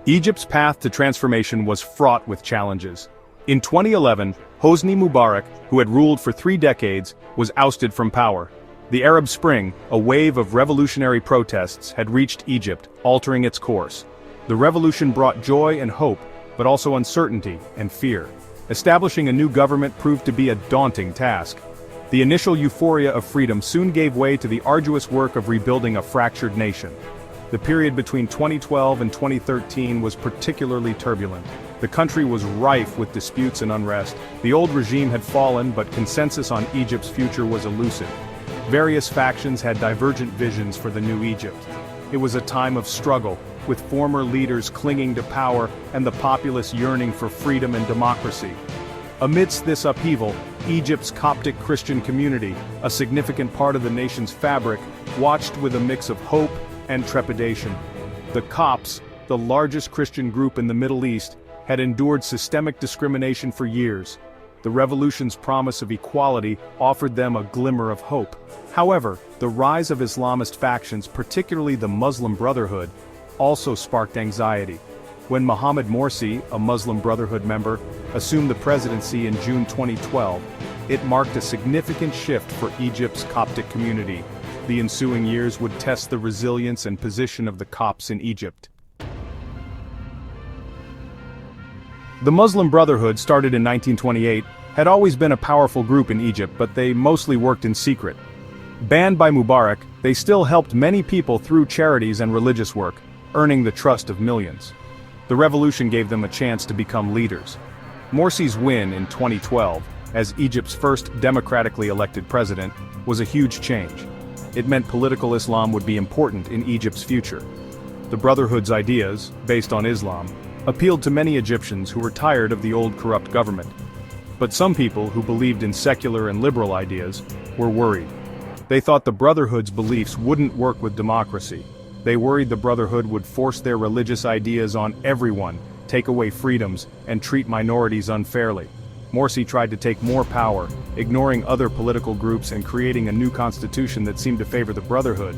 Egypt's path to transformation was fraught with challenges. In 2011, Hosni Mubarak, who had ruled for 3 decades, was ousted from power. The Arab Spring, a wave of revolutionary protests, had reached Egypt, altering its course. The revolution brought joy and hope, but also uncertainty and fear. Establishing a new government proved to be a daunting task. The initial euphoria of freedom soon gave way to the arduous work of rebuilding a fractured nation. The period between 2012 and 2013 was particularly turbulent. The country was rife with disputes and unrest. The old regime had fallen, but consensus on Egypt's future was elusive. Various factions had divergent visions for the new Egypt. It was a time of struggle, with former leaders clinging to power and the populace yearning for freedom and democracy. Amidst this upheaval, Egypt's Coptic Christian community, a significant part of the nation's fabric, watched with a mix of hope and trepidation. The Copts, the largest Christian group in the Middle East, had endured systemic discrimination for years. The revolution's promise of equality offered them a glimmer of hope. However, the rise of Islamist factions, particularly the Muslim Brotherhood, also sparked anxiety. When Mohammed Morsi, a Muslim Brotherhood member, assumed the presidency in June 2012, it marked a significant shift for Egypt's Coptic community. The ensuing years would test the resilience and position of the Copts in Egypt. The Muslim Brotherhood, started in 1928, had always been a powerful group in Egypt, but they mostly worked in secret. Banned by Mubarak, they still helped many people through charities and religious work, earning the trust of millions. The revolution gave them a chance to become leaders. Morsi's win in 2012, as Egypt's first democratically elected president, was a huge change. It meant political Islam would be important in Egypt's future. The Brotherhood's ideas, based on Islam, appealed to many Egyptians who were tired of the old corrupt government. But some people who believed in secular and liberal ideas were worried. They thought the Brotherhood's beliefs wouldn't work with democracy. They worried the Brotherhood would force their religious ideas on everyone, take away freedoms, and treat minorities unfairly. Morsi tried to take more power, ignoring other political groups and creating a new constitution that seemed to favor the Brotherhood.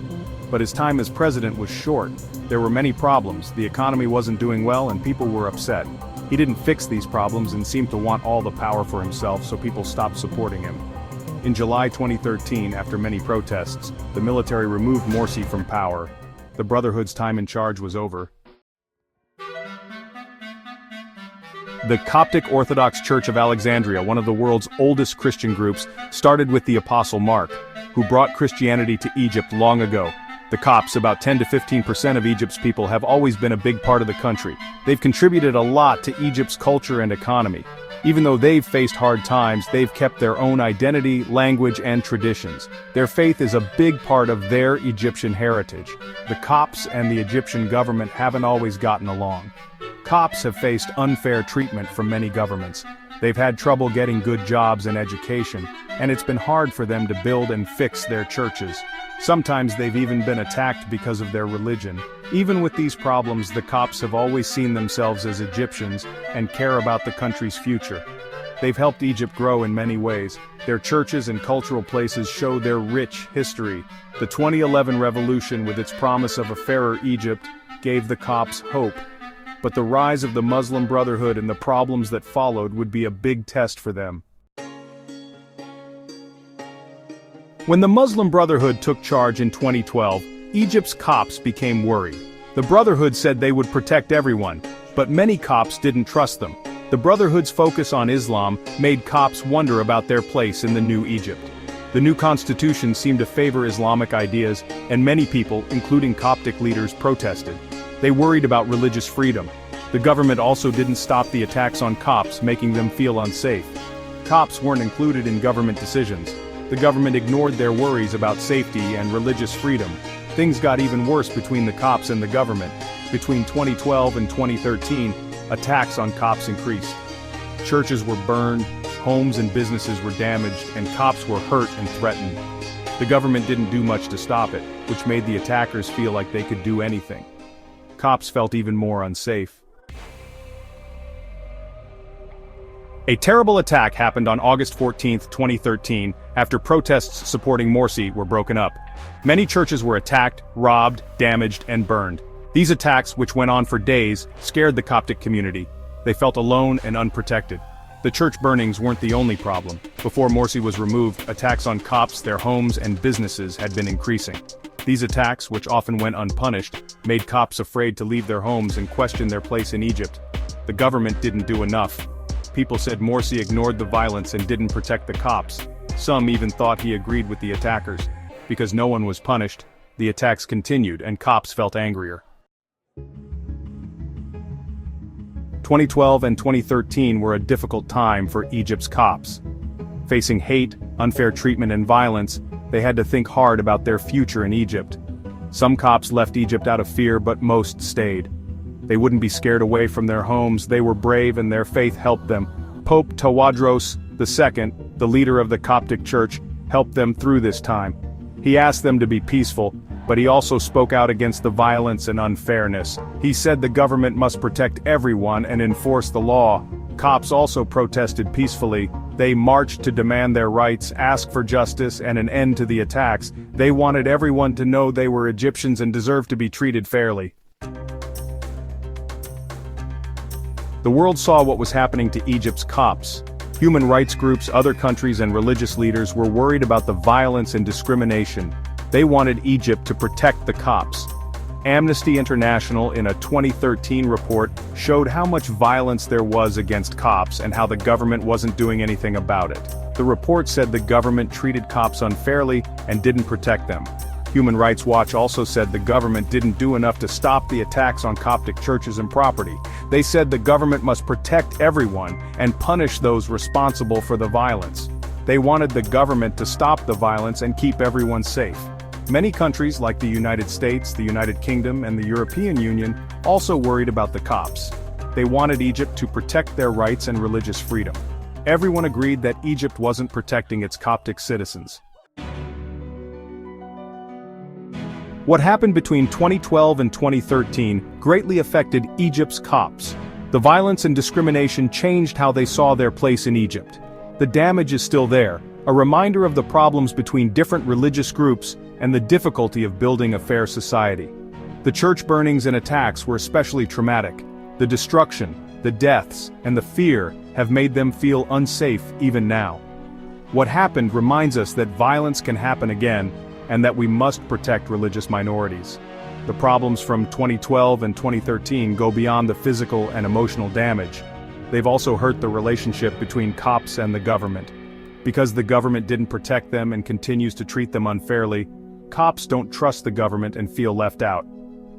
But his time as president was short. There were many problems, the economy wasn't doing well, and people were upset. He didn't fix these problems and seemed to want all the power for himself, so people stopped supporting him. In July 2013, after many protests, the military removed Morsi from power. The Brotherhood's time in charge was over. The Coptic Orthodox Church of Alexandria, one of the world's oldest Christian groups, started with the Apostle Mark, who brought Christianity to Egypt long ago. The Copts, about 10 to 15% of Egypt's people, have always been a big part of the country. They've contributed a lot to Egypt's culture and economy. Even though they've faced hard times, they've kept their own identity, language, and traditions. Their faith is a big part of their Egyptian heritage. The Copts and the Egyptian government haven't always gotten along. Copts have faced unfair treatment from many governments. They've had trouble getting good jobs and education, and it's been hard for them to build and fix their churches. Sometimes they've even been attacked because of their religion. Even with these problems, the Copts have always seen themselves as Egyptians and care about the country's future. They've helped Egypt grow in many ways. Their churches and cultural places show their rich history. The 2011 revolution, with its promise of a fairer Egypt, gave the Copts hope. But the rise of the Muslim Brotherhood and the problems that followed would be a big test for them. When the Muslim Brotherhood took charge in 2012, Egypt's Copts became worried. The Brotherhood said they would protect everyone, but many Copts didn't trust them. The Brotherhood's focus on Islam made Copts wonder about their place in the new Egypt. The new constitution seemed to favor Islamic ideas, and many people, including Coptic leaders, protested. They worried about religious freedom. The government also didn't stop the attacks on Copts, making them feel unsafe. Copts weren't included in government decisions. The government ignored their worries about safety and religious freedom. Things got even worse between the Copts and the government. Between 2012 and 2013, attacks on Copts increased. Churches were burned, homes and businesses were damaged, and Copts were hurt and threatened. The government didn't do much to stop it, which made the attackers feel like they could do anything. Copts felt even more unsafe. A terrible attack happened on August 14, 2013, after protests supporting Morsi were broken up. Many churches were attacked, robbed, damaged, and burned. These attacks, which went on for days, scared the Coptic community. They felt alone and unprotected. The church burnings weren't the only problem. Before Morsi was removed, attacks on Copts, their homes and businesses had been increasing. These attacks, which often went unpunished, made Copts afraid to leave their homes and question their place in Egypt. The government didn't do enough. People said Morsi ignored the violence and didn't protect the Copts. Some even thought he agreed with the attackers. Because no one was punished, the attacks continued and Copts felt angrier. 2012 and 2013 were a difficult time for Egypt's Copts. Facing hate, unfair treatment and violence, they had to think hard about their future in Egypt. Some Copts left Egypt out of fear, but most stayed. They wouldn't be scared away from their homes, they were brave and their faith helped them. Pope Tawadros II, the leader of the Coptic Church, helped them through this time. He asked them to be peaceful, but he also spoke out against the violence and unfairness. He said the government must protect everyone and enforce the law. Copts also protested peacefully. They marched to demand their rights, ask for justice and an end to the attacks. They wanted everyone to know they were Egyptians and deserved to be treated fairly. The world saw what was happening to Egypt's Copts. Human rights groups, other countries and religious leaders were worried about the violence and discrimination. They wanted Egypt to protect the Copts. Amnesty International, in a 2013 report, showed how much violence there was against Copts and how the government wasn't doing anything about it. The report said the government treated Copts unfairly and didn't protect them. Human Rights Watch also said the government didn't do enough to stop the attacks on Coptic churches and property. They said the government must protect everyone and punish those responsible for the violence. They wanted the government to stop the violence and keep everyone safe. Many countries like the United States, the United Kingdom, and the European Union also worried about the Copts. They wanted Egypt to protect their rights and religious freedom. Everyone agreed that Egypt wasn't protecting its Coptic citizens. What happened between 2012 and 2013 greatly affected Egypt's Copts. The violence and discrimination changed how they saw their place in Egypt. The damage is still there, a reminder of the problems between different religious groups and the difficulty of building a fair society. The church burnings and attacks were especially traumatic. The destruction, the deaths, and the fear have made them feel unsafe even now. What happened reminds us that violence can happen again, and that we must protect religious minorities. The problems from 2012 and 2013 go beyond the physical and emotional damage. They've also hurt the relationship between Copts and the government. Because the government didn't protect them and continues to treat them unfairly, Copts don't trust the government and feel left out.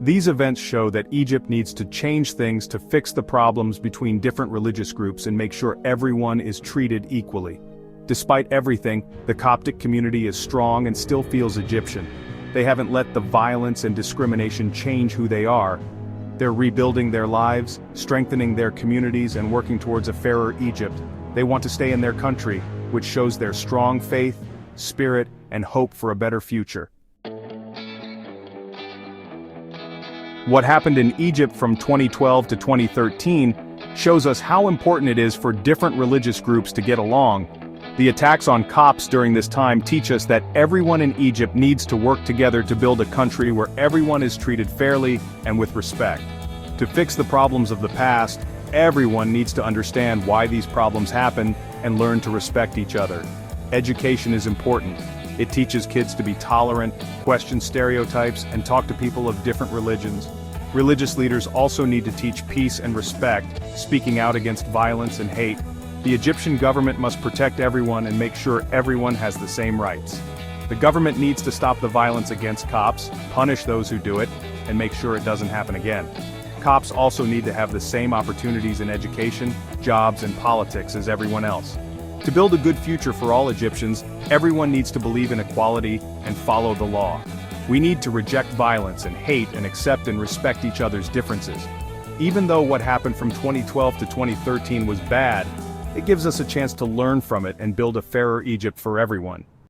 These events show that Egypt needs to change things to fix the problems between different religious groups and make sure everyone is treated equally. Despite everything, the Coptic community is strong and still feels Egyptian. They haven't let the violence and discrimination change who they are. They're rebuilding their lives, strengthening their communities and working towards a fairer Egypt. They want to stay in their country, which shows their strong faith, spirit, and hope for a better future. What happened in Egypt from 2012 to 2013 shows us how important it is for different religious groups to get along. The attacks on Copts during this time teach us that everyone in Egypt needs to work together to build a country where everyone is treated fairly and with respect. To fix the problems of the past, everyone needs to understand why these problems happen and learn to respect each other. Education is important. It teaches kids to be tolerant, question stereotypes, and talk to people of different religions. Religious leaders also need to teach peace and respect, speaking out against violence and hate. The Egyptian government must protect everyone and make sure everyone has the same rights. The government needs to stop the violence against Copts, punish those who do it, and make sure it doesn't happen again. Copts also need to have the same opportunities in education, jobs, and politics as everyone else. To build a good future for all Egyptians, everyone needs to believe in equality and follow the law. We need to reject violence and hate and accept and respect each other's differences. Even though what happened from 2012 to 2013 was bad, it gives us a chance to learn from it and build a fairer Egypt for everyone.